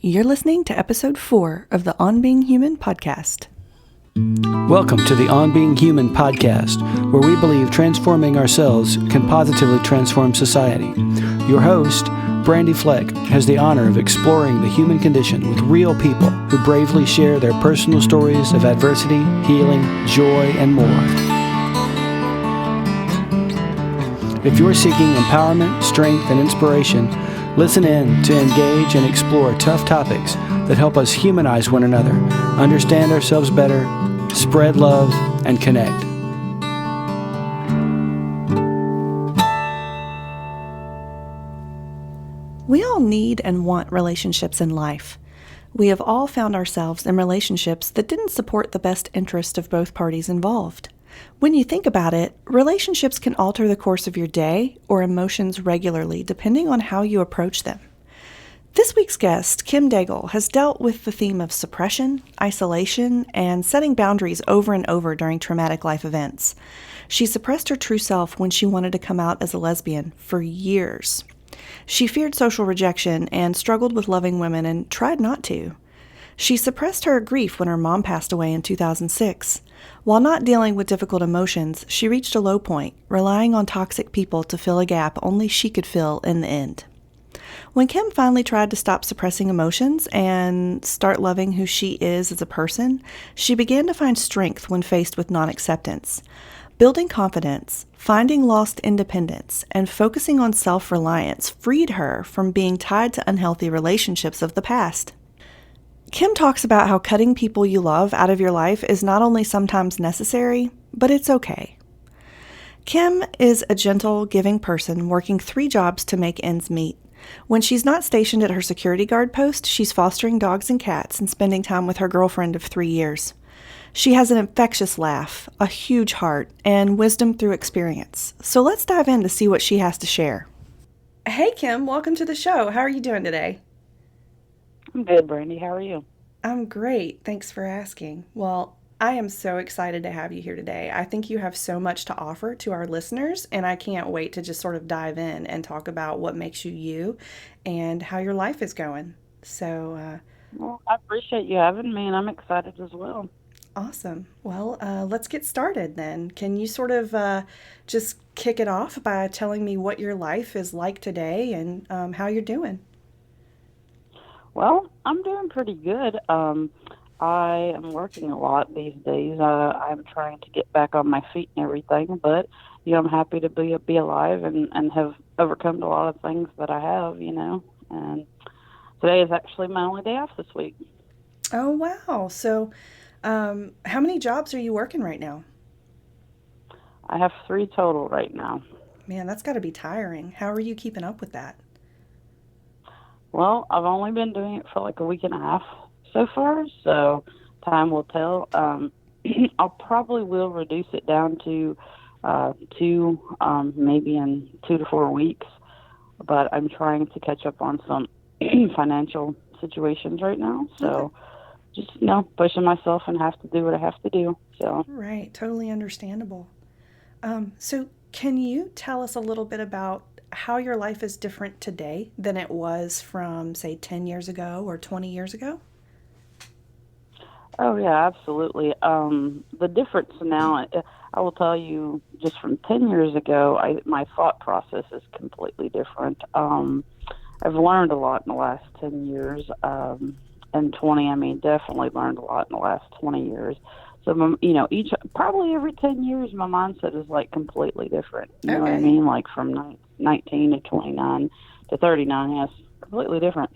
You're listening to episode 4 of the On Being Human podcast. Welcome to the On Being Human podcast, where we believe transforming ourselves can positively transform society. Your host, Brandy Fleck, has the honor of exploring the human condition with real people who bravely share their personal stories of adversity, healing, joy, and more. If you're seeking empowerment, strength, and inspiration, listen in to engage and explore tough topics that help us humanize one another, understand ourselves better, spread love, and connect. We all need and want relationships in life. We have all found ourselves in relationships that didn't support the best interest of both parties involved. When you think about it, relationships can alter the course of your day or emotions regularly, depending on how you approach them. This week's guest, Kim Daigle, has dealt with the theme of suppression, isolation, and setting boundaries over and over during traumatic life events. She suppressed her true self when she wanted to come out as a lesbian for years. She feared social rejection and struggled with loving women and tried not to. She suppressed her grief when her mom passed away in 2006. While not dealing with difficult emotions, she reached a low point, relying on toxic people to fill a gap only she could fill in the end. When Kim finally tried to stop suppressing emotions and start loving who she is as a person, she began to find strength when faced with non-acceptance. Building confidence, finding lost independence, and focusing on self-reliance freed her from being tied to unhealthy relationships of the past. Kim talks about how cutting people you love out of your life is not only sometimes necessary, but it's okay. Kim is a gentle, giving person working 3 jobs to make ends meet. When she's not stationed at her security guard post, she's fostering dogs and cats and spending time with her girlfriend of 3 years. She has an infectious laugh, a huge heart, and wisdom through experience. So let's dive in to see what she has to share. Hey, Kim, welcome to the show. How are you doing today? I'm good, Brandy. How are you? I'm great. Thanks for asking. Well, I am so excited to have you here today. I think you have so much to offer to our listeners, and I can't wait to just sort of dive in and talk about what makes you you and how your life is going. So, Well, I appreciate you having me, and I'm excited as well. Awesome. Well, let's get started then. Can you sort of just kick it off by telling me what your life is like today and how you're doing? Well, I'm doing pretty good. I am working a lot these days. I'm trying to get back on my feet and everything, but I'm happy to be alive and have overcome a lot of things that I have, And today is actually my only day off this week. Oh, wow. So, how many jobs are you working right now? I have 3 total right now. Man, that's got to be tiring. How are you keeping up with that? Well, I've only been doing it for like a week and a half so far, so time will tell. I'll probably will reduce it down to 2, maybe in 2 to 4 weeks, but I'm trying to catch up on some financial situations right now, so just, pushing myself and have to do what I have to do. So Right, totally understandable. So can you tell us a little bit about how your life is different today than it was from, say, 10 years ago or 20 years ago? Oh, yeah, absolutely. The difference now, I will tell you, just from 10 years ago, my thought process is completely different. I've learned a lot in the last 10 years, and 20, definitely learned a lot in the last 20 years. So, probably every 10 years, my mindset is like completely different. You know what I mean? Like from 19 to 29 to 39, yes, completely different.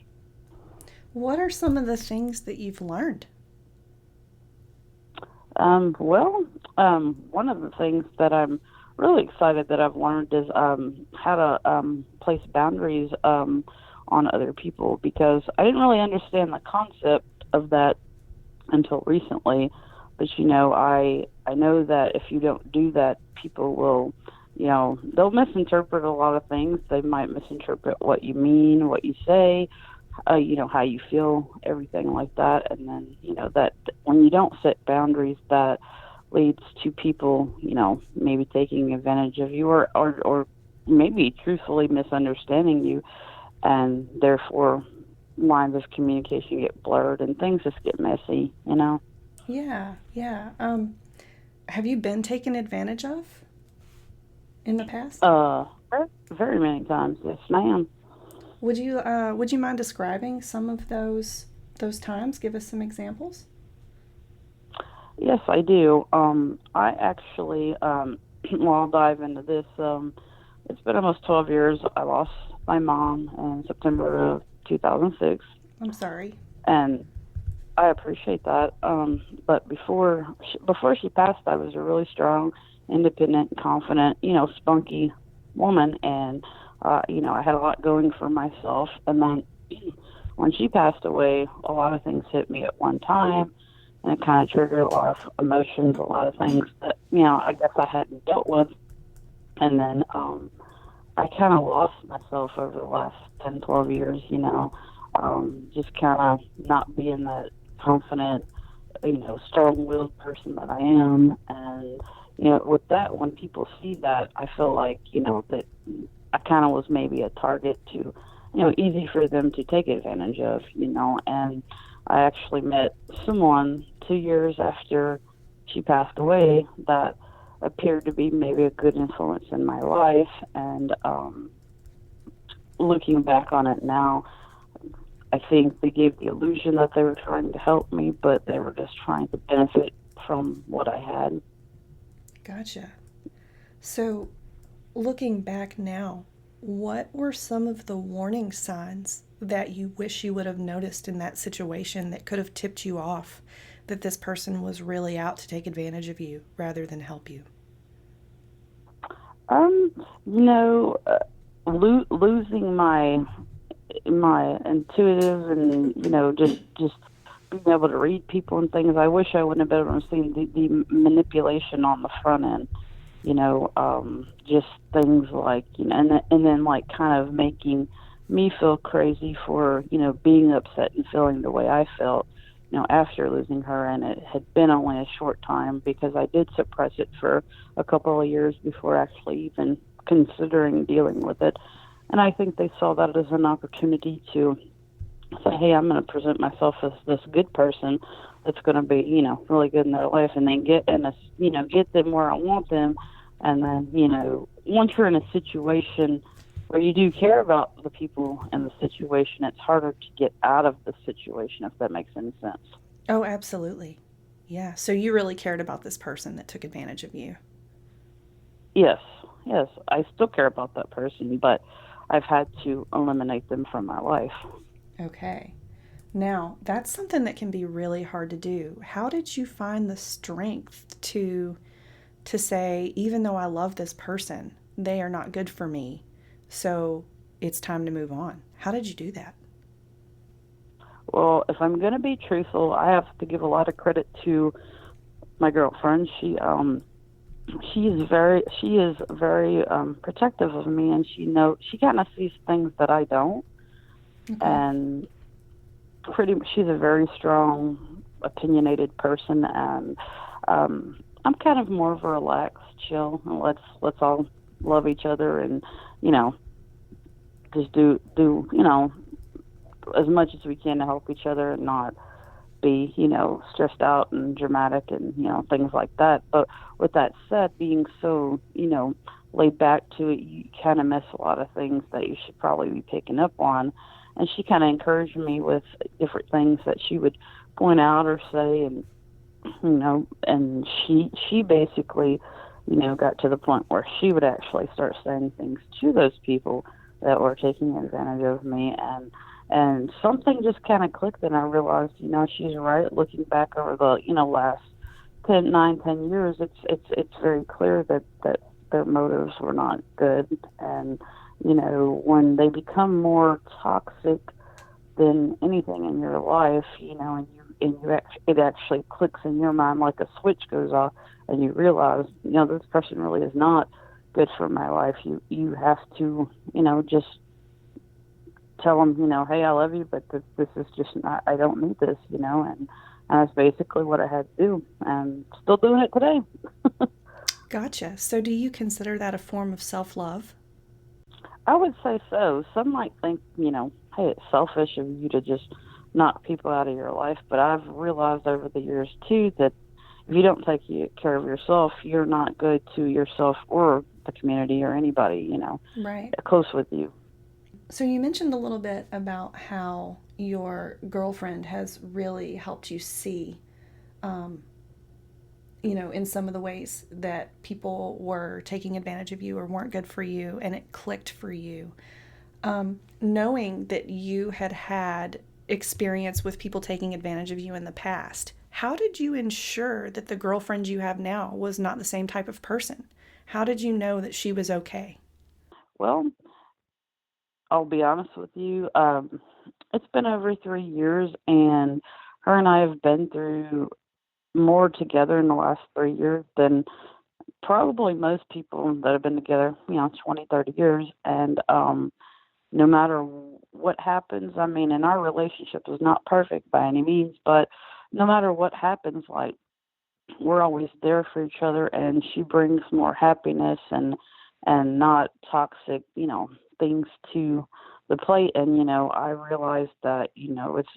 What are some of the things that you've learned? One of the things that I'm really excited that I've learned is how to place boundaries on other people, because I didn't really understand the concept of that until recently. But, I know that if you don't do that, people will, they'll misinterpret a lot of things. They might misinterpret what you mean, what you say, how you feel, everything like that. And then, that when you don't set boundaries, that leads to people, maybe taking advantage of you or maybe truthfully misunderstanding you, and therefore lines of communication get blurred and things just get messy, you know? Yeah, yeah. Have you been taken advantage of in the past? Very, very many times, yes, ma'am. Would you mind describing some of those times? Give us some examples. Yes, I do. I actually, well, I'll dive into this. It's been almost 12 years. I lost my mom in September of 2006, I'm sorry. and I appreciate that. But before she passed, I was a really strong, independent, confident, spunky woman, and I had a lot going for myself. And then when she passed away, a lot of things hit me at one time, and it kind of triggered a lot of emotions, a lot of things that I guess I hadn't dealt with. And then I kind of lost myself over the last 10, 12 years. Just kind of not being that confident, strong-willed person that I am. And, with that, when people see that, I feel like, that I kind of was maybe a target to, easy for them to take advantage of, and I actually met someone 2 years after she passed away that appeared to be maybe a good influence in my life. And looking back on it now, I think they gave the illusion that they were trying to help me, but they were just trying to benefit from what I had. Gotcha. So, looking back now, what were some of the warning signs that you wish you would have noticed in that situation that could have tipped you off that this person was really out to take advantage of you rather than help you? Um, losing my intuitive and just being able to read people and things. I wish I wouldn't have been able to see the manipulation on the front end. Just things like and then like kind of making me feel crazy for being upset and feeling the way I felt. After losing her, and it had been only a short time because I did suppress it for a couple of years before actually even considering dealing with it. And I think they saw that as an opportunity to say, hey, I'm going to present myself as this good person that's going to be, really good in their life, and then get them where I want them. And then, once you're in a situation where you do care about the people in the situation, it's harder to get out of the situation, if that makes any sense. Oh, absolutely. Yeah. So you really cared about this person that took advantage of you. Yes, yes, I still care about that person, but I've had to eliminate them from my life. Okay. Now, that's something that can be really hard to do. How did you find the strength to say, even though I love this person, they are not good for me, so it's time to move on? How did you do that? Well, if I'm going to be truthful, I have to give a lot of credit to my girlfriend. She is very protective of me, and she kind of sees things that I don't. Okay. And she's a very strong, opinionated person, and I'm kind of more of a relaxed, chill, and let's all love each other, and you know just do as much as we can to help each other and not be stressed out and dramatic and things like that. But with that said, being so laid back to it, you kind of miss a lot of things that you should probably be picking up on. And she kind of encouraged me with different things that she would point out or say, and and she basically got to the point where she would actually start saying things to those people that were taking advantage of me. And something just kind of clicked, and I realized, she's right. Looking back over the, last 10 years, it's very clear that their motives were not good. And, when they become more toxic than anything in your life, it actually clicks in your mind like a switch goes off, and you realize, this person really is not good for my life. You have to, just tell them, hey, I love you, but this is just not, I don't need this, and that's basically what I had to do, and still doing it today. Gotcha. So do you consider that a form of self-love? I would say so. Some might think, hey, it's selfish of you to just knock people out of your life. But I've realized over the years too that if you don't take care of yourself, you're not good to yourself or the community or anybody, Right. close with you. So you mentioned a little bit about how your girlfriend has really helped you see, um, in some of the ways that people were taking advantage of you or weren't good for you, and it clicked for you. Knowing that you had had experience with people taking advantage of you in the past, how did you ensure that the girlfriend you have now was not the same type of person? How did you know that she was okay? Well, I'll be honest with you. It's been over 3 years, and her and I have been through more together in the last 3 years than probably most people that have been together, 20, 30 years. And no matter what happens, I mean, and our relationship is not perfect by any means, but no matter what happens, like, we're always there for each other, and she brings more happiness and not toxic, things to the plate. And I realized that it's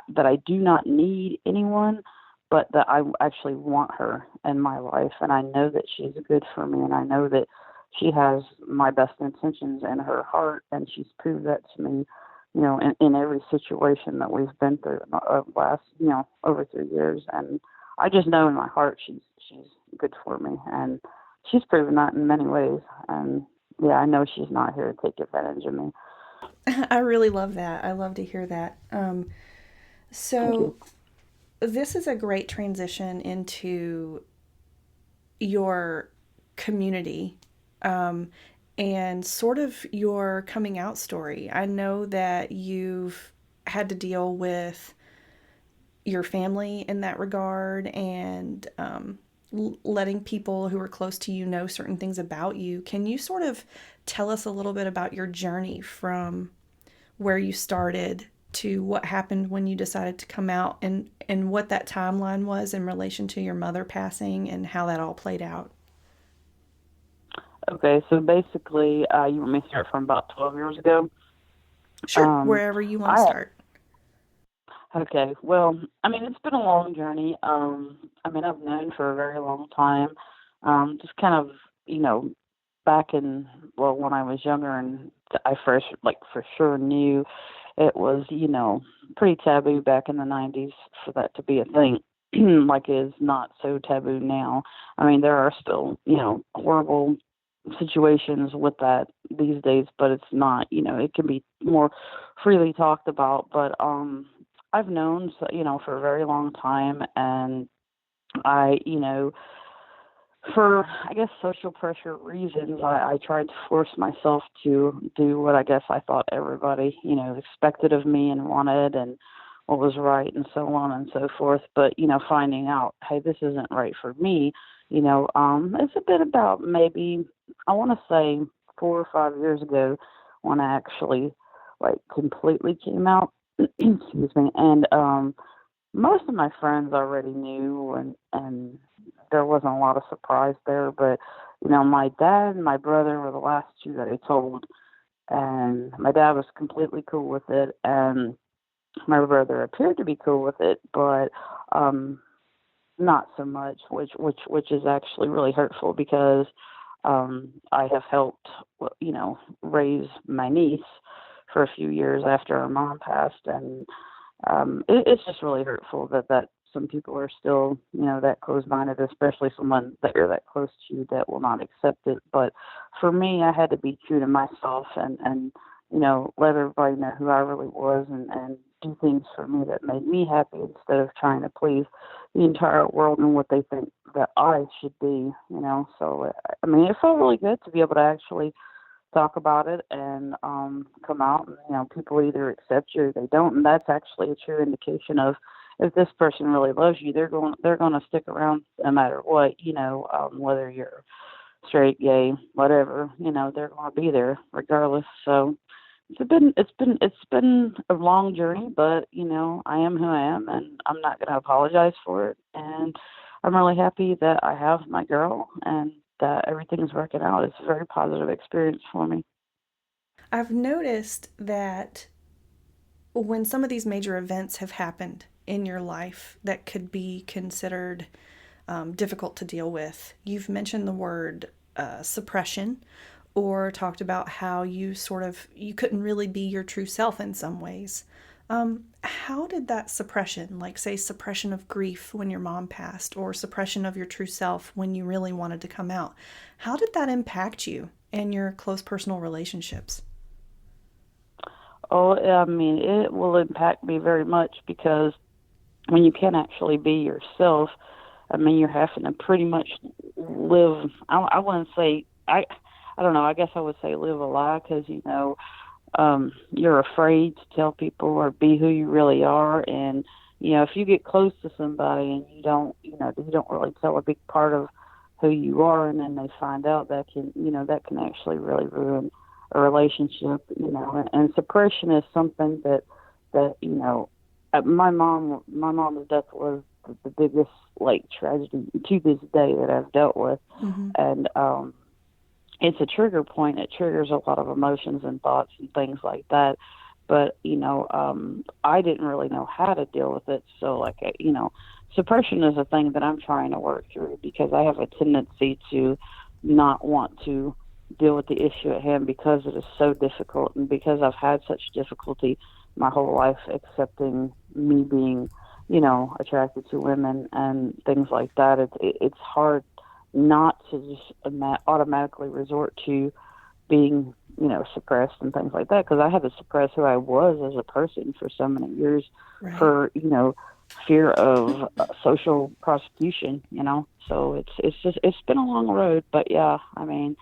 that I do not need anyone, but that I actually want her in my life, and I know that she's good for me, and I know that she has my best intentions in her heart, and she's proved that to me, in every situation that we've been through in the last, over 3 years. And I just know in my heart she's good for me, and she's proven that in many ways. And yeah, I know she's not here to take advantage of me. I really love that. I love to hear that. Thank So, you. this is a great transition into your community, um, and sort of your coming out story. I know that you've had to deal with your family in that regard, and letting people who are close to you know certain things about you. Can you sort of tell us a little bit about your journey from where you started to what happened when you decided to come out, and what that timeline was in relation to your mother passing and how that all played out? Okay, so basically, you want me to start from about 12 years ago? Sure, Um, wherever you want to I start. Okay, well, I mean, it's been a long journey. I mean, I've known for a very long time. Just kind of, you know, back in, well, when I was younger, and I first, like, for sure knew it was, pretty taboo back in the 90s for that to be a thing. Like, it is not so taboo now. I mean, there are still, horrible situations with that these days, but it's not, it can be more freely talked about. But I've known, for a very long time, and I, for, I guess, social pressure reasons, I tried to force myself to do what I guess I thought everybody, expected of me and wanted, and what was right, and so on and so forth. But, finding out, hey, this isn't right for me, it's a bit about, maybe, I want to say, 4 or 5 years ago, when I actually, like, completely came out. Excuse me. And most of my friends already knew, and there wasn't a lot of surprise there. But my dad and my brother were the last two that I told, and my dad was completely cool with it, and my brother appeared to be cool with it, but um, not so much, which is actually really hurtful, because I have helped, raise my niece for a few years after her mom passed, and it's just really hurtful that some people are still, that close-minded, especially someone that you're that close to, that will not accept it. But for me, I had to be true to myself, and let everybody know who I really was, and do things for me that made me happy, instead of trying to please the entire world and what they think that I should be. So I mean, it felt really good to be able to actually talk about it, and come out, and people either accept you or they don't, and that's actually a true indication of, if this person really loves you, they're going to stick around no matter what. Whether you're straight, gay, whatever, they're going to be there regardless. So it's been a long journey, but I am who I am, and I'm not going to apologize for it. And I'm really happy that I have my girl, and that everything's working out. It's a very positive experience for me. I've noticed that when some of these major events have happened in your life that could be considered difficult to deal with, you've mentioned the word suppression, or talked about how you couldn't really be your true self in some ways. How did that suppression, like say suppression of grief when your mom passed, or suppression of your true self when you really wanted to come out, how did that impact you and your close personal relationships? Oh, I mean, it will impact me very much because when you can't actually be yourself, I mean, you're having to pretty much live. I wouldn't say I don't know. I guess I would say live a lie because you're afraid to tell people or be who you really are, and if you get close to somebody and you don't really tell a big part of who you are, and then they find out, that can actually really ruin a relationship. And suppression is something that my mom's death was the biggest like tragedy to this day that I've dealt with. Mm-hmm. And it's a trigger point. It triggers a lot of emotions and thoughts and things like that. But I didn't really know how to deal with it. So suppression is a thing that I'm trying to work through because I have a tendency to not want to deal with the issue at hand because it is so difficult, and because I've had such difficulty my whole life accepting me being, attracted to women and things like that. It's hard not to just automatically resort to being, suppressed and things like that, because I had to suppress who I was as a person for so many years. Right. For fear of social prosecution. So it's been a long road, but yeah, I mean,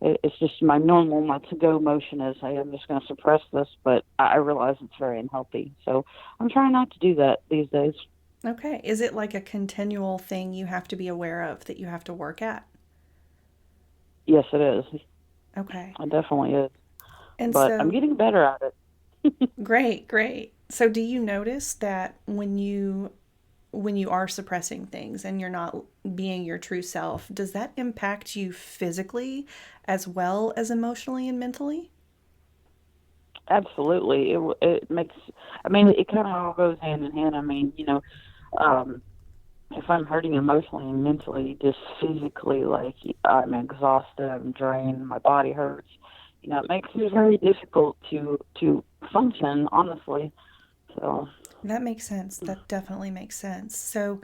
it's just my to-go motion is, hey, I'm just going to suppress this, but I realize it's very unhealthy. So I'm trying not to do that these days. Okay. Is it like a continual thing you have to be aware of that you have to work at? Yes, it is. Okay. It definitely is. And But I'm so, getting better at it. great, great. So do you notice that when you are suppressing things and you're not being your true self, does that impact you physically as well as emotionally and mentally? Absolutely. It makes, I mean, it kind of all goes hand in hand. I mean, um, if I'm hurting emotionally and mentally, just physically, like I'm exhausted, I'm drained, my body hurts. It makes it very difficult to function, honestly. So, That makes sense. That definitely makes sense. So,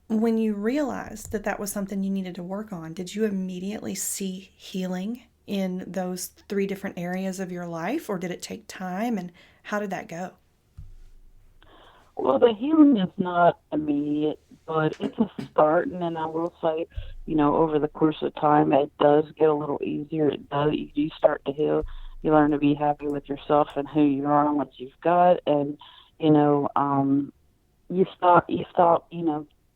when you realized that that was something you needed to work on, did you immediately see healing in those three different areas of your life, or did it take time? And how did that go? well, the healing is not immediate, but it's a start. And then I will say, over the course of time, it does get a little easier. It does. You do start to heal. You learn to be happy with yourself and who you are and what you've got, and you know, um, you stop,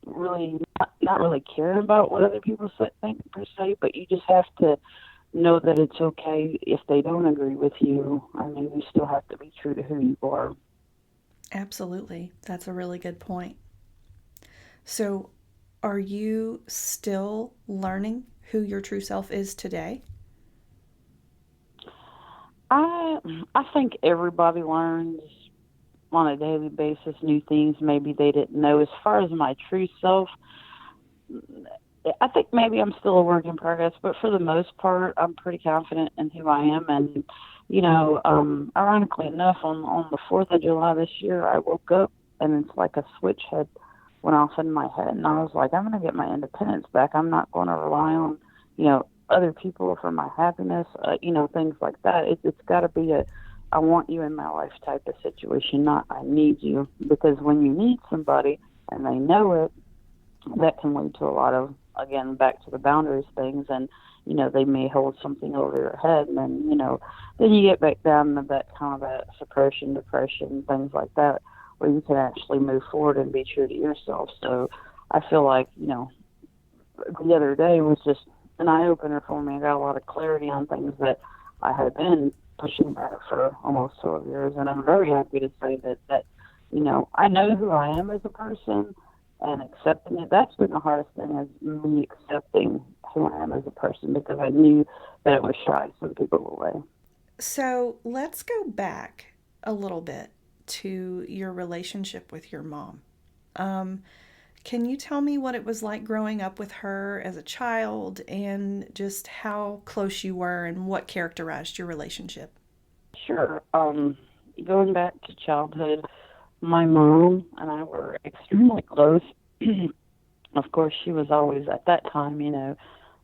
really not really caring about what other people think per se, but you just have to know that it's okay if they don't agree with you. I mean, you still have to be true to who you are. Absolutely. That's a really good point. So, are you still learning who your true self is today? I I think everybody learns on a daily basis new things maybe they didn't know. As far as my true self, I think maybe I'm still a work in progress, but for the most part, I'm pretty confident in who I am. And ironically enough, on the 4th of July this year, I woke up and it's like a switch had went off in my head, and I was like, I'm going to get my independence back. I'm not going to rely on other people for my happiness, things like that. It's got to be a I want you in my life type of situation, not I need you. Because when you need somebody and they know it, that can lead to a lot of, again, back to the boundaries things, and they may hold something over your head, and then then you get back down to that kind of that suppression, depression, things like that, where you can actually move forward and be true to yourself. So I feel like the other day was just an eye opener for me. I got a lot of clarity on things that I had been pushing back for almost 12 years, and I'm very happy to say that I know who I am as a person, and accepting it. That's been the hardest thing, is me accepting who I am as a person, because I knew that it would drive some people away. So, let's go back a little bit to your relationship with your mom. Can you tell me what it was like growing up with her as a child and just how close you were and what characterized your relationship? Sure. Going back to childhood, my mom and I were extremely close. Of course, she was always at that time,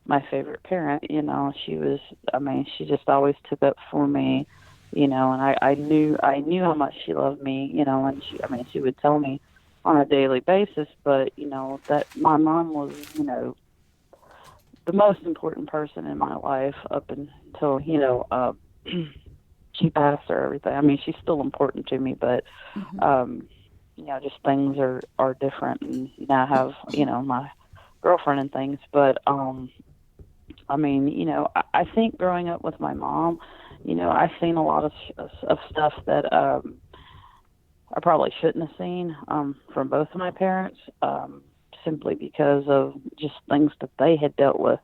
my favorite parent. She just always took up for me, and I knew how much she loved me, and she would tell me on a daily basis, but, that my mom was, the most important person in my life up until, she passed or everything. I mean, she's still important to me, but, just things are different, and now I have, my girlfriend and things. But, I think growing up with my mom, I've seen a lot of stuff that, I probably shouldn't have seen, from both of my parents, simply because of just things that they had dealt with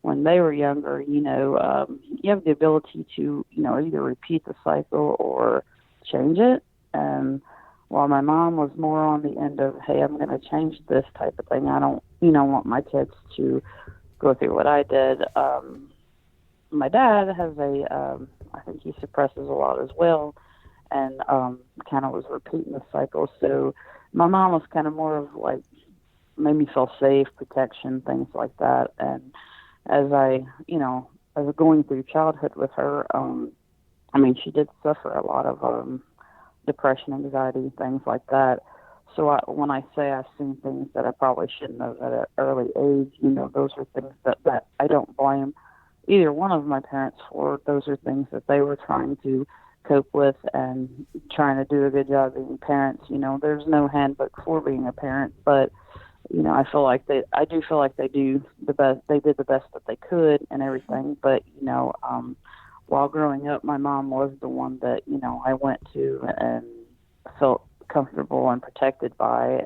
when they were younger. You have the ability to, either repeat the cycle or change it. And while my mom was more on the end of, hey, I'm going to change this type of thing, I don't, want my kids to go through what I did. My dad has I think he suppresses a lot as well, and kind of was repeating the cycle. So my mom was kind of more of like, made me feel safe, protection, things like that. And as I was going through childhood with her, she did suffer a lot of depression, anxiety, things like that. So when I say I've seen things that I probably shouldn't have at an early age, those are things that I don't blame either one of my parents for. Those are things that they were trying to cope with and trying to do a good job being parents. There's no handbook for being a parent, but I do feel like they do the best. They did the best that they could and everything. But while growing up, my mom was the one that I went to and felt comfortable and protected by.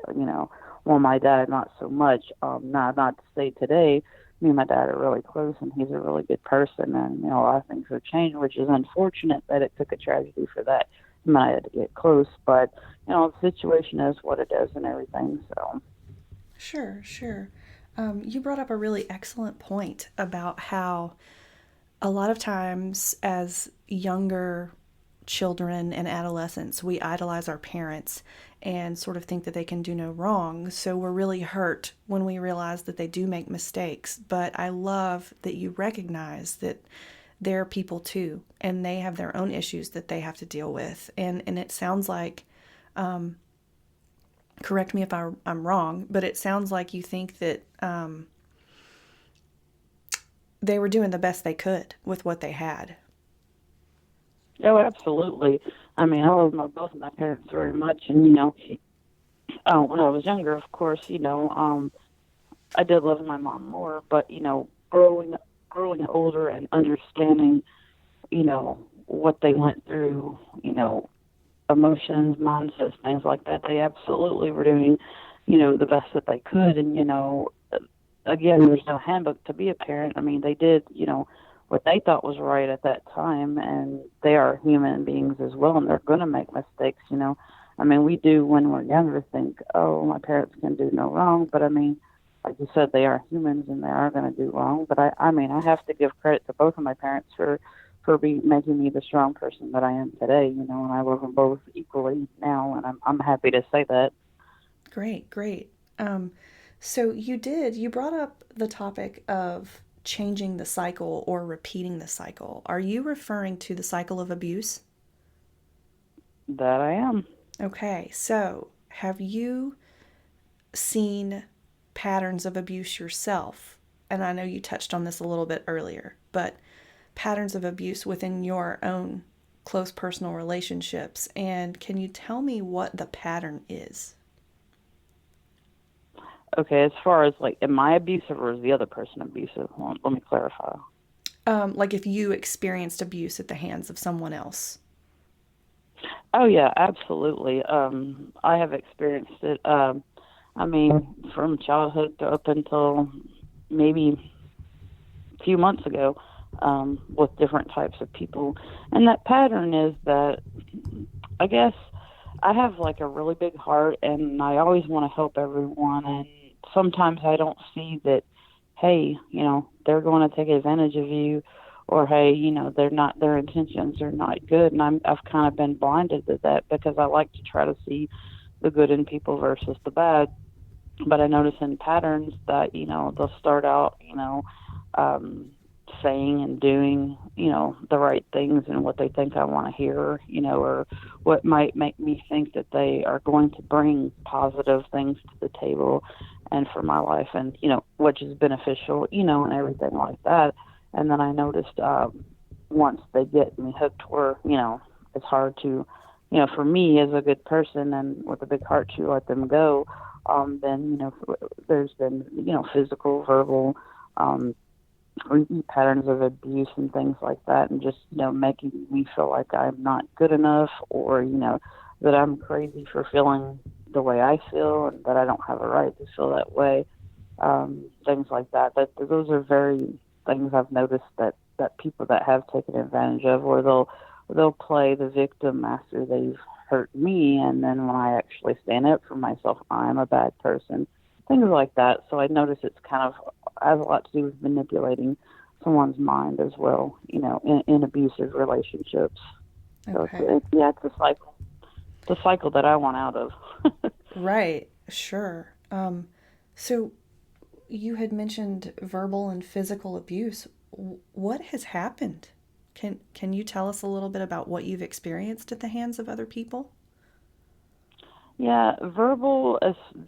While my dad not so much. Not to say today, me and my dad are really close, and he's a really good person, and a lot of things have changed, which is unfortunate that it took a tragedy for that. And I had to get close, but the situation is what it is and everything. So. Sure. You brought up a really excellent point about how a lot of times as younger children and adolescents, we idolize our parents and sort of think that they can do no wrong. So we're really hurt when we realize that they do make mistakes. But I love that you recognize that they're people too, and they have their own issues that they have to deal with. And it sounds like, correct me if I'm wrong, but it sounds like you think that they were doing the best they could with what they had. Oh, absolutely. I love both of my parents very much, and when I was younger, of course, I did love my mom more. But growing older and understanding, what they went through, emotions, mindsets, things like that, they absolutely were doing, the best that they could. And again, there's no handbook to be a parent. They did, what they thought was right at that time, and they are human beings as well, and they're going to make mistakes. We do, when we're younger, think, oh, my parents can do no wrong, but like you said, they are humans and they are going to do wrong. But I have to give credit to both of my parents for making me the strong person that I am today, and I love them both equally now, and I'm happy to say that. Great. So you brought up the topic of changing the cycle or repeating the cycle. Are you referring to the cycle of abuse? That I am. Okay, so have you seen patterns of abuse yourself? And I know you touched on this a little bit earlier, but patterns of abuse within your own close personal relationships. And can you tell me what the pattern is? Okay, as far as like, am I abusive or is the other person abusive? Well, let me clarify. Like if you experienced abuse at the hands of someone else. Oh yeah, absolutely. I have experienced it. From childhood to up until maybe a few months ago, with different types of people. And that pattern is that, I guess, I have like a really big heart, and I always want to help everyone. And sometimes I don't see that, hey, they're going to take advantage of you, or hey, they're not, their intentions are not good. And I've kind of been blinded to that because I like to try to see the good in people versus the bad. But I notice in patterns that, they'll start out, um, saying and doing, the right things and what they think I want to hear, or what might make me think that they are going to bring positive things to the table and for my life, and, which is beneficial, and everything like that. And then I noticed, once they get me hooked where, it's hard to, for me as a good person and with a big heart to let them go. Then, there's been, physical, verbal, repeat patterns of abuse and things like that, and just, making me feel like I'm not good enough, or, that I'm crazy for feeling the way I feel and that I don't have a right to feel that way. Things like that. Those are very things I've noticed that people that have taken advantage of, or they'll play the victim after they've hurt me, and then when I actually stand up for myself, I'm a bad person. Things like that. So I notice it's kind of has a lot to do with manipulating someone's mind as well, in abusive relationships. So Okay. it's a cycle. It's a cycle that I want out of. Right. Sure. So you had mentioned verbal and physical abuse. What has happened? Can you tell us a little bit about what you've experienced at the hands of other people? Yeah, verbal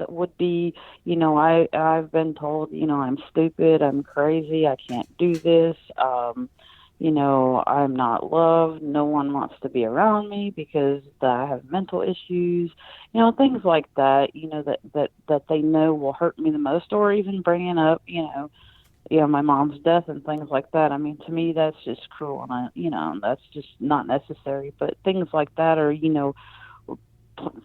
would be, I've been told, I'm stupid, I'm crazy, I can't do this. I'm not loved. No one wants to be around me because I have mental issues. Things like that. That they know will hurt me the most, or even bringing up, my mom's death and things like that. I mean, to me, that's just cruel, and that's just not necessary. But things like that are,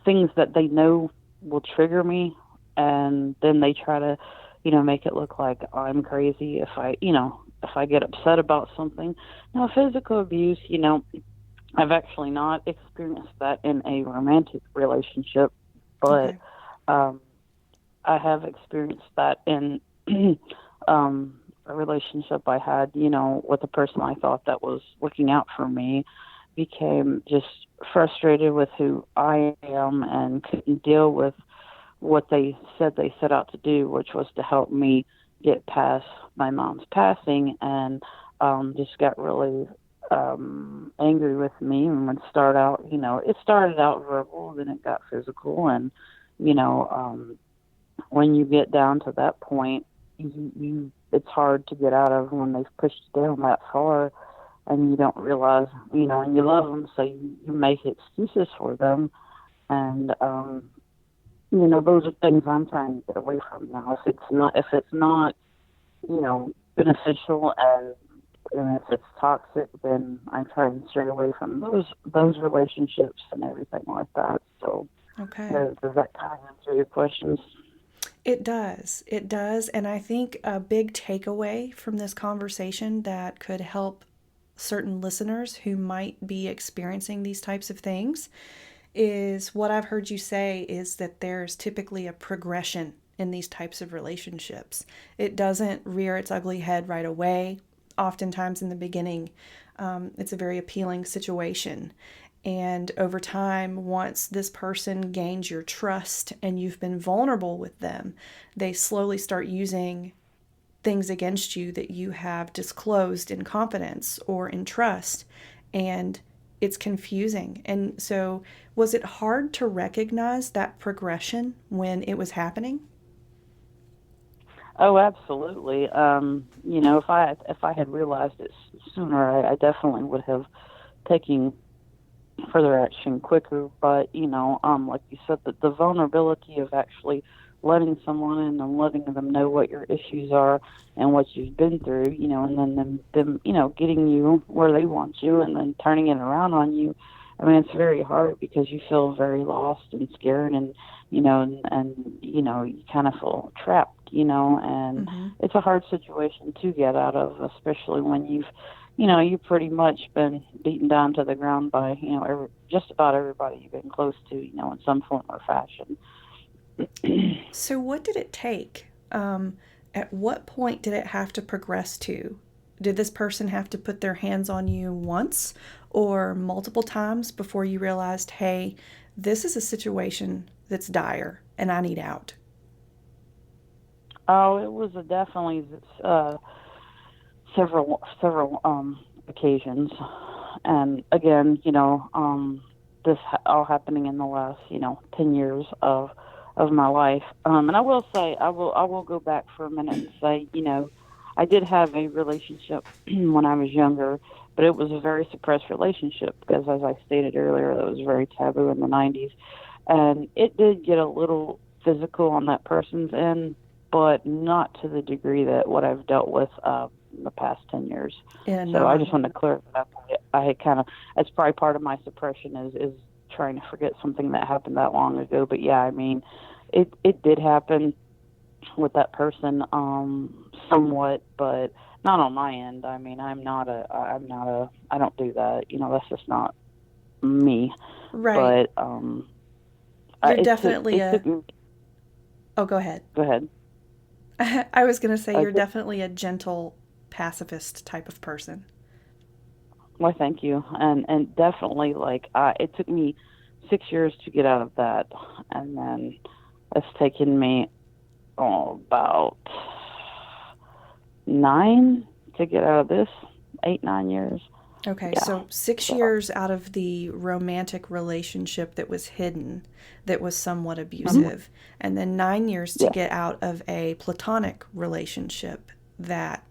things that they know will trigger me, and then they try to, make it look like I'm crazy if I get upset about something. Now, physical abuse, I've actually not experienced that in a romantic relationship, but Okay. um, I have experienced that in a relationship I had, with a person I thought that was looking out for me, became just frustrated with who I am and couldn't deal with what they said they set out to do, which was to help me get past my mom's passing, and just got really angry with me and would start out, it started out verbal, then it got physical, and, when you get down to that point, it's hard to get out of when they've pushed you down that far, and you don't realize, and you love them, so you make excuses for them, and those are things I'm trying to get away from now. If it's not, beneficial, and if it's toxic, then I try and stray away from those relationships and everything like that. So, Okay. does that kind of answer your questions? It does. It does. And I think a big takeaway from this conversation that could help certain listeners who might be experiencing these types of things is what I've heard you say is that there's typically a progression in these types of relationships. It doesn't rear its ugly head right away. Oftentimes in the beginning, it's a very appealing situation. And over time, once this person gains your trust and you've been vulnerable with them, they slowly start using things against you that you have disclosed in confidence or in trust. And it's confusing. And so, was it hard to recognize that progression when it was happening? Oh, absolutely. If I had realized it sooner, I definitely would have taken further action quicker. But like you said, the vulnerability of actually letting someone in and letting them know what your issues are and what you've been through, and then them getting you where they want you and then turning it around on you. I mean, it's very hard because you feel very lost and scared, and you kind of feel trapped, and Mm-hmm. it's a hard situation to get out of, especially when you've you've pretty much been beaten down to the ground by, just about everybody you've been close to, in some form or fashion. So, what did it take? At what point did it have to progress to? Did this person have to put their hands on you once or multiple times before you realized, hey, this is a situation that's dire and I need out? Oh, it was definitely several occasions, and again, this all happening in the last 10 years of my life. And I will say, I will go back for a minute and say, I did have a relationship when I was younger, but it was a very suppressed relationship because, as I stated earlier, that was very taboo in the 90s, and it did get a little physical on that person's end, but not to the degree that what I've dealt with in the past 10 years. And So I just want to clear that up. I had kind of, that's probably part of my suppression is trying to forget something that happened that long ago. But yeah, I mean, it did happen with that person somewhat, but not on my end. I mean, I don't do that. That's just not me. right. But You're it definitely took me, Oh, go ahead. go ahead. I was going to say I you're took, definitely a gentle pacifist type of person. well, thank you. And definitely, it took me 6 years to get out of that. And then it's taken me, about 9 to get out of this, 8, 9 years. Okay, Yeah. so 6 years out of the romantic relationship that was hidden, that was somewhat Mhm. abusive, and then 9 years to Yeah, get out of a platonic relationship that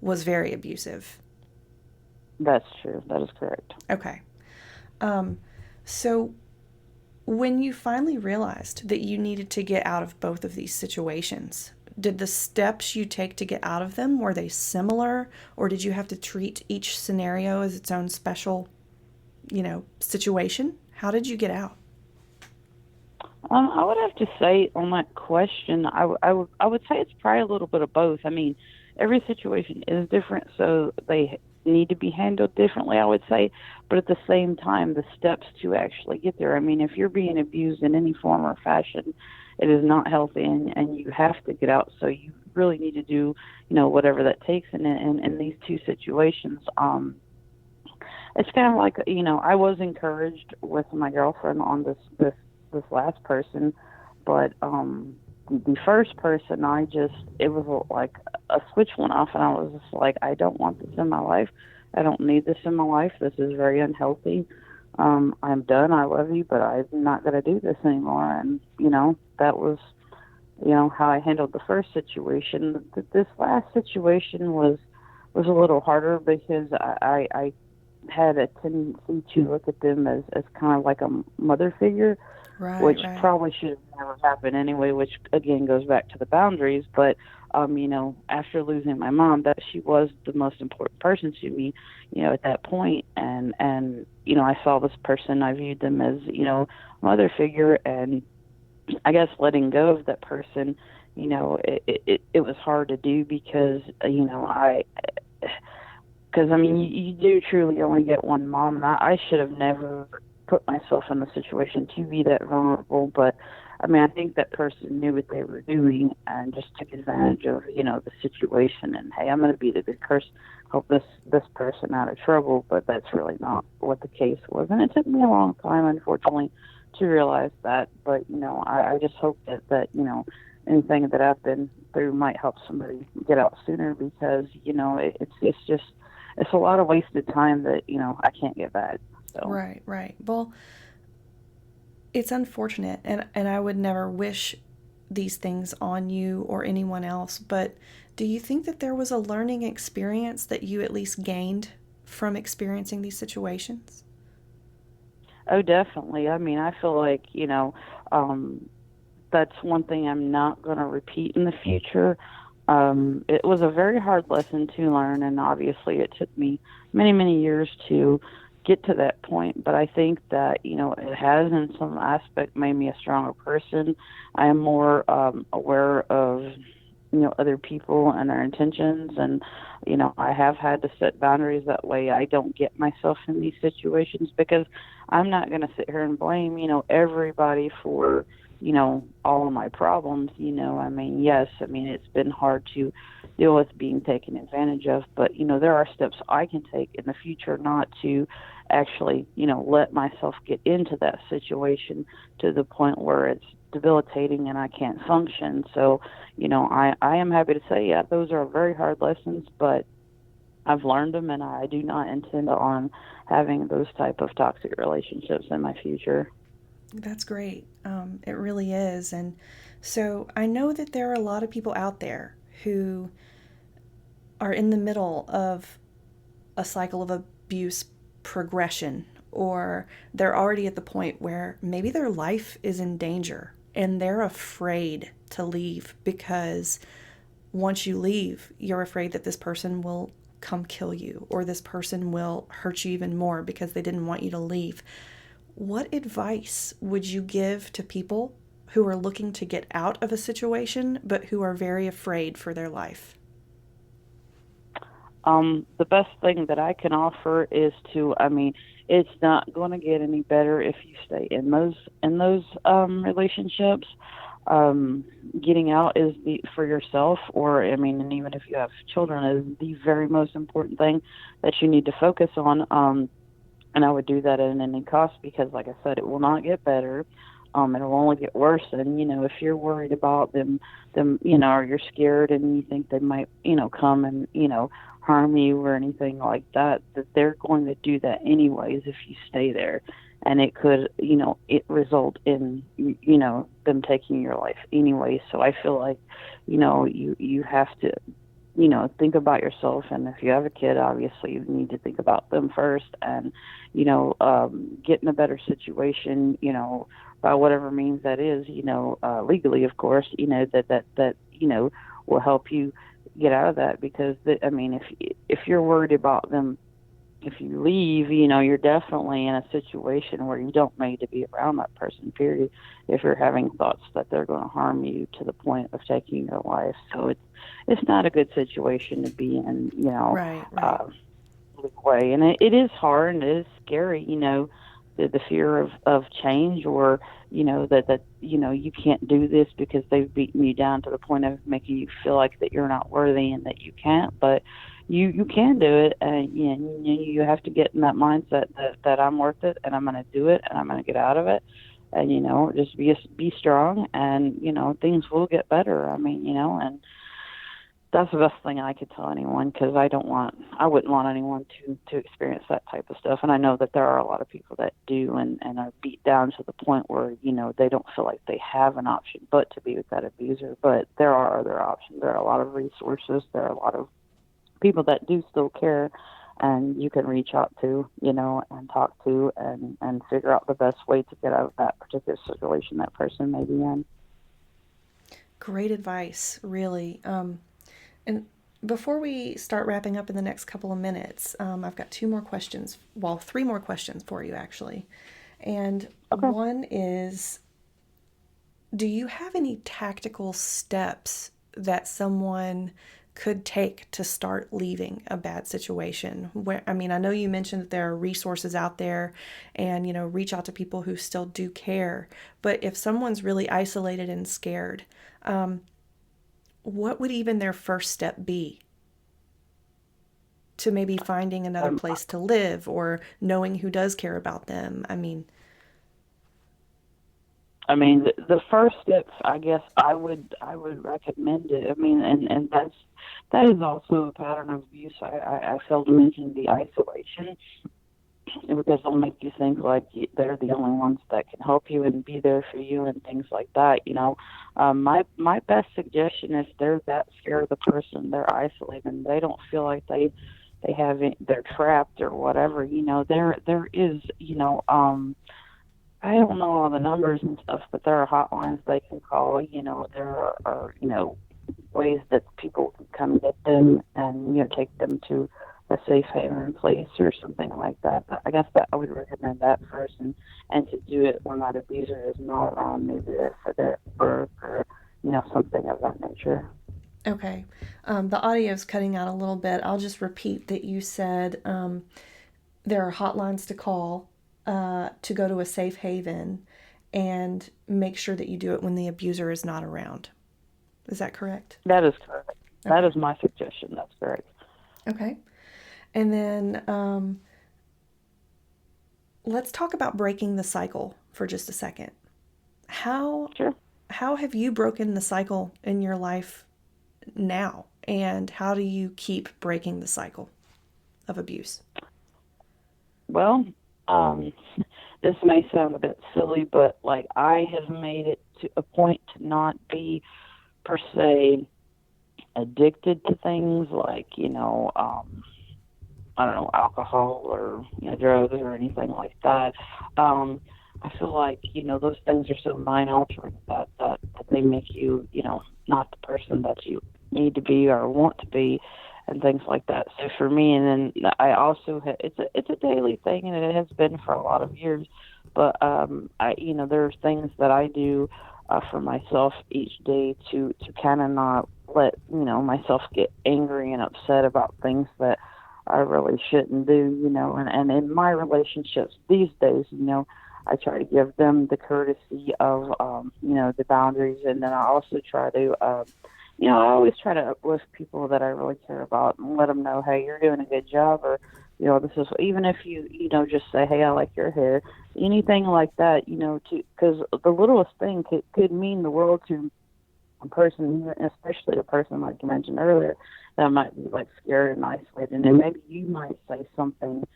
was very abusive. that's true. That is correct. Okay. Um, so when you finally realized that you needed to get out of both of these situations, did the steps you take to get out of them, were they similar, or did you have to treat each scenario as its own special, situation? How did you get out? I would have to say on that question, I would say it's probably a little bit of both. I mean, every situation is different, so they need to be handled differently, I would say. But at the same time, the steps to actually get there. I mean, if you're being abused in any form or fashion, it is not healthy, and you have to get out. So you really need to do, whatever that takes. And in these two situations, it's kind of like, I was encouraged with my girlfriend on this last person, but the first person, it was like a switch went off, and I was just like, I don't want this in my life. I don't need this in my life. This is very unhealthy. I'm done. I love you, but I'm not going to do this anymore. And that was how I handled the first situation. This last situation was a little harder because I had a tendency to look at them as kind of like a mother figure, Right, which right. probably should have never happened anyway, which again goes back to the boundaries. But after losing my mom, that she was the most important person to me, at that point. And I saw this person, I viewed them as, mother figure, and I guess letting go of that person, it was hard to do because, I mean, you do truly only get one mom. And I should have never put myself in the situation to be that vulnerable. But I mean, I think that person knew what they were doing and just took advantage of, the situation. And hey, I'm going to be the good person, help this person out of trouble. But that's really not what the case was. And it took me a long time, unfortunately, to realize that. But I just hope that anything that I've been through might help somebody get out sooner, because it's a lot of wasted time that I can't get back. So Right, right. Well, it's unfortunate, and I would never wish these things on you or anyone else, but do you think that there was a learning experience that you at least gained from experiencing these situations? oh, definitely. I mean, I feel like that's one thing I'm not going to repeat in the future. It was a very hard lesson to learn, and obviously it took me many, many years to get to that point. But I think that, it has in some aspect made me a stronger person. I am more aware of other people and their intentions. And, I have had to set boundaries that way I don't get myself in these situations, because I'm not going to sit here and blame, everybody for, all of my problems. Yes, it's been hard to deal with being taken advantage of, but, there are steps I can take in the future not to actually, let myself get into that situation to the point where it's debilitating and I can't function. So, I am happy to say, yeah, those are very hard lessons, but I've learned them, and I do not intend on having those type of toxic relationships in my future. That's great. It really is. And so I know that there are a lot of people out there who are in the middle of a cycle of abuse progression, or they're already at the point where maybe their life is in danger and they're afraid to leave, because once you leave, you're afraid that this person will come kill you, or this person will hurt you even more because they didn't want you to leave. What advice would you give to people who are looking to get out of a situation but who are very afraid for their life? The best thing that I can offer is to, it's not going to get any better if you stay in those relationships. Getting out is for yourself, or and even if you have children, is the very most important thing that you need to focus on. And I would do that at any cost, because, like I said, it will not get better. It'll only get worse. And, if you're worried about them, or you're scared and you think they might, come and, harm you or anything like that, that they're going to do that anyways if you stay there. And it could, it result in, them taking your life anyway. So I feel like, you have to, think about yourself. And if you have a kid, obviously you need to think about them first, and, get in a better situation, by whatever means that is, legally, of course, that will help you get out of that. Because, if you're worried about them, if you leave, you're definitely in a situation where you don't need to be around that person, period, if you're having thoughts that they're going to harm you to the point of taking your life. So it's not a good situation to be in, Right. way. And it is hard, and it is scary, the fear of change, or, that you can't do this because they've beaten you down to the point of making you feel like that you're not worthy and that you can't. But you can do it, and you have to get in that mindset that I'm worth it, and I'm going to do it, and I'm going to get out of it. And, just be strong, and, things will get better. And that's the best thing I could tell anyone, because I wouldn't want anyone to experience that type of stuff. And I know that there are a lot of people that do, and are beat down to the point where, they don't feel like they have an option but to be with that abuser. But there are other options. There are a lot of resources. There are a lot of people that do still care, and you can reach out to, and talk to, and figure out the best way to get out of that particular situation that person may be in. Great advice, really. And before we start wrapping up in the next couple of minutes, I've got three more questions for you, actually. And Okay. One is, do you have any tactical steps that someone could take to start leaving a bad situation? I know you mentioned that there are resources out there, and, reach out to people who still do care. But if someone's really isolated and scared, what would even their first step be to maybe finding another place to live, or knowing who does care about them? The first steps, I guess I would recommend it. And that is also a pattern of abuse. I failed to mention the isolation, because they'll make you think like they're the only ones that can help you and be there for you and things like that. My best suggestion is, they're that scared of the person, they're isolated, and they don't feel like they're trapped or whatever. There is, I don't know all the numbers and stuff, but there are hotlines they can call. There are ways that people can come get them and take them to a safe haven place or something like that. But I guess that I would recommend that first, and to do it when that abuser is not around, maybe for their work or something of that nature. Okay. The audio's cutting out a little bit. I'll just repeat that you said there are hotlines to call to go to a safe haven and make sure that you do it when the abuser is not around. Is that correct? That is correct. Okay. That is my suggestion. That's correct. Okay. And then let's talk about breaking the cycle for just a second. Sure. How have you broken the cycle in your life now? And how do you keep breaking the cycle of abuse? Well, this may sound a bit silly, but like I have made it to a point to not be per se addicted to things like, I don't know, alcohol or drugs or anything like that. I feel like those things are so mind altering that they make you not the person that you need to be or want to be, and things like that. So for me, and then I also it's a daily thing, and it has been for a lot of years. But I there are things that I do for myself each day to kind of not let myself get angry and upset about things that I really shouldn't do, and in my relationships these days, I try to give them the courtesy of, the boundaries, and then I also try to, I always try to uplift people that I really care about and let them know, hey, you're doing a good job, or, this is, even if you, just say, hey, I like your hair, anything like that, because the littlest thing could mean the world to a person, especially a person like you mentioned earlier, that might be like scared and isolated, and maybe you might say something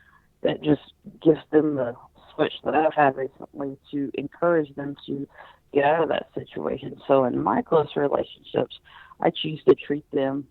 that just gives them the switch that I've had recently to encourage them to get out of that situation. So in my close relationships, I choose to treat them,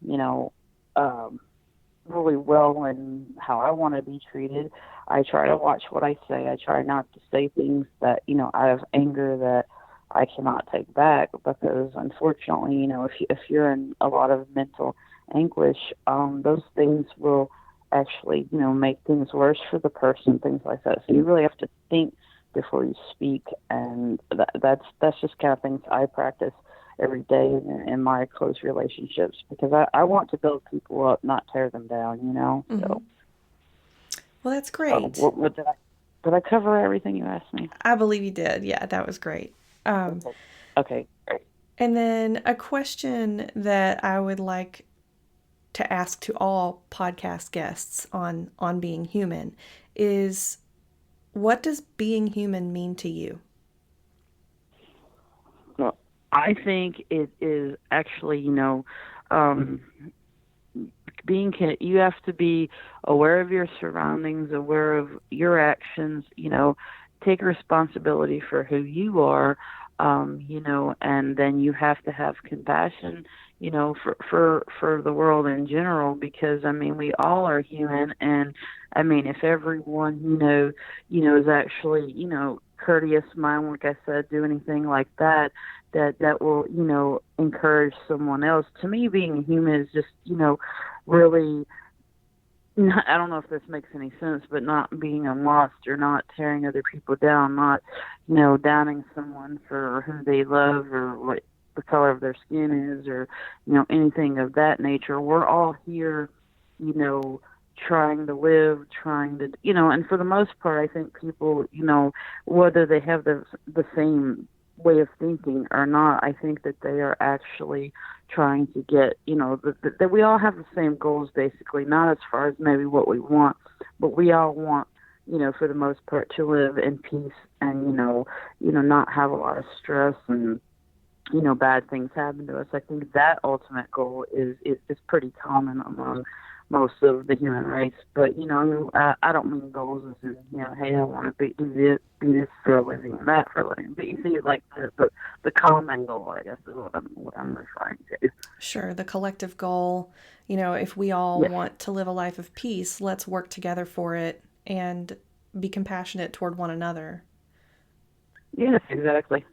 really well and how I want to be treated. I try to watch what I say. I try not to say things that, out of anger that I cannot take back, because unfortunately, if you're in a lot of mental anguish, those things will actually, make things worse for the person, things like that. So you really have to think before you speak, and that's just kind of things I practice every day in my close relationships, because I want to build people up, not tear them down, Mm-hmm. So, well, that's great. what did I cover everything you asked me? I believe you did. Yeah, that was great. Okay, great. And then a question that I would like to ask to all podcast guests on being human is, what does being human mean to you? Well, I think it is actually, you have to be aware of your surroundings, aware of your actions, take responsibility for who you are, and then you have to have compassion, for the world in general, because I mean, we all are human, and I mean, if everyone, is actually, courteous, mind, like I said, do anything like that, that will, encourage someone else. To me, being human is just, really, I don't know if this makes any sense, but not being a monster, not tearing other people down, not, downing someone for who they love or what the color of their skin is, or, anything of that nature. We're all here, trying to live, trying to, and for the most part, I think people, whether they have the same way of thinking or not, I think that they are actually trying to get, that we all have the same goals, basically, not as far as maybe what we want, but we all want, for the most part, to live in peace and, not have a lot of stress and, bad things happen to us. I think that ultimate goal is pretty common among most of the human race. But, I don't mean goals as in, hey, I want to do this for a living and that for a living. But you see, like, the common goal, I guess, is what I'm referring to. Sure, the collective goal. If we all Yes. want to live a life of peace, let's work together for it and be compassionate toward one another. Yes, exactly.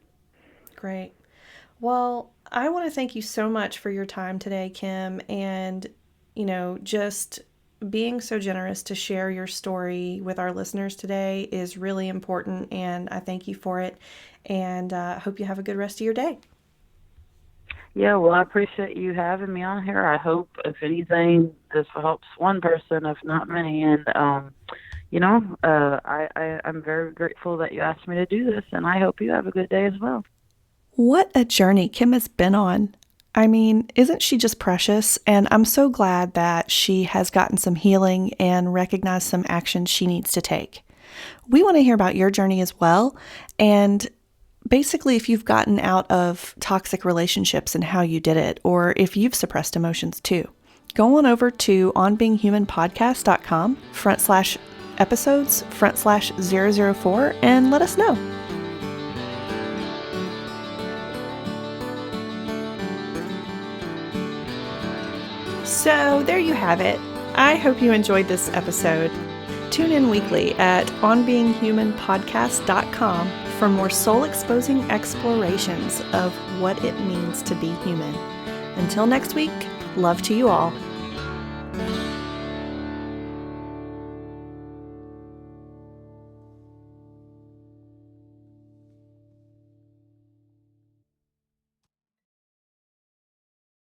Great. Well, I want to thank you so much for your time today, Kim, and, just being so generous to share your story with our listeners today is really important, and I thank you for it, and hope you have a good rest of your day. Yeah, well, I appreciate you having me on here. I hope, if anything, this helps one person, if not many. And, I'm very grateful that you asked me to do this, and I hope you have a good day as well. What a journey Kim has been on. I mean, isn't she just precious? And I'm so glad that she has gotten some healing and recognized some actions she needs to take. We want to hear about your journey as well. And basically, if you've gotten out of toxic relationships and how you did it, or if you've suppressed emotions too, go on over to onbeinghumanpodcast.com/episodes/004 and let us know. So there you have it. I hope you enjoyed this episode. Tune in weekly at onbeinghumanpodcast.com for more soul-exposing explorations of what it means to be human. Until next week, love to you all.